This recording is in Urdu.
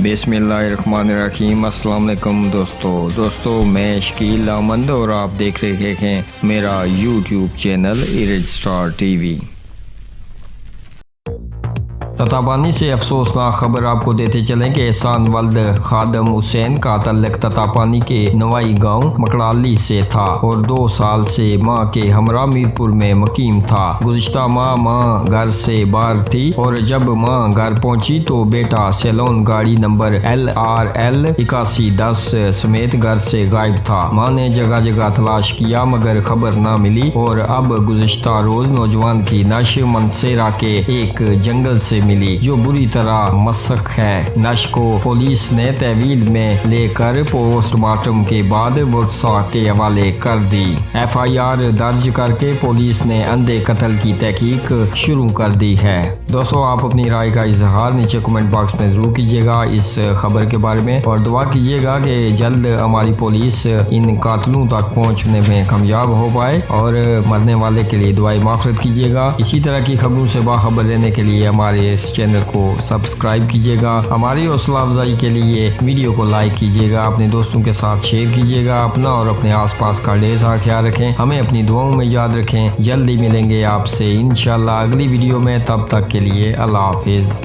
بسم اللہ الرحمن الرحیم۔ السلام علیکم دوستو میں شکیل احمد اور آپ دیکھ رہے ہیں میرا YouTube channel registrar T V. Tattapani سے افسوسناک خبر آپ کو دیتے چلیں کہ احسان ولد خادم حسین کا تعلق تطاپانی کے نوائی گاؤں مکڑالی سے تھا اور 2 سال سے ماں کے ہمراہ میرپور میں مقیم تھا۔ گزشتہ ماں گھر سے باہر تھی اور جب ماں گھر پہنچی تو بیٹا سیلون گاڑی نمبر LRL 8110 سمیت گھر سے غائب تھا۔ ماں نے جگہ جگہ تلاش کیا مگر خبر نہ ملی اور اب گزشتہ روز نوجوان کی نعش منصیرہ کے ایک جنگل سے ملی جو بری طرح مسخ ہے۔ نعش کو پولیس نے تحویل میں لے کر پوسٹ مارٹم کے بعد ورثاء کے حوالے کر دی۔ FIR درج کر کے پولیس نے اندھے قتل کی تحقیق شروع کر دی ہے۔ دوستو آپ اپنی رائے کا اظہار نیچے کمنٹ باکس میں ضرور کیجیے گا اس خبر کے بارے میں، اور دعا کیجیے گا کہ جلد ہماری پولیس ان قاتلوں تک پہنچنے میں کامیاب ہو پائے، اور مرنے والے کے لیے دعائیں مغفرت کیجیے گا۔ اسی طرح کی خبروں سے باخبر رہنے کے لیے ہمارے اس چینل کو سبسکرائب کیجیے گا۔ ہماری حوصلہ افزائی کے لیے ویڈیو کو لائک کیجیے گا، اپنے دوستوں کے ساتھ شیئر کیجیے گا۔ اپنا اور اپنے آس پاس کا ڈھیر سارا خیال رکھیں، ہمیں اپنی دعاؤں میں یاد رکھیں۔ جلدی ملیں گے آپ سے انشاءاللہ اگلی ویڈیو میں، تب تک کے لیے اللہ حافظ۔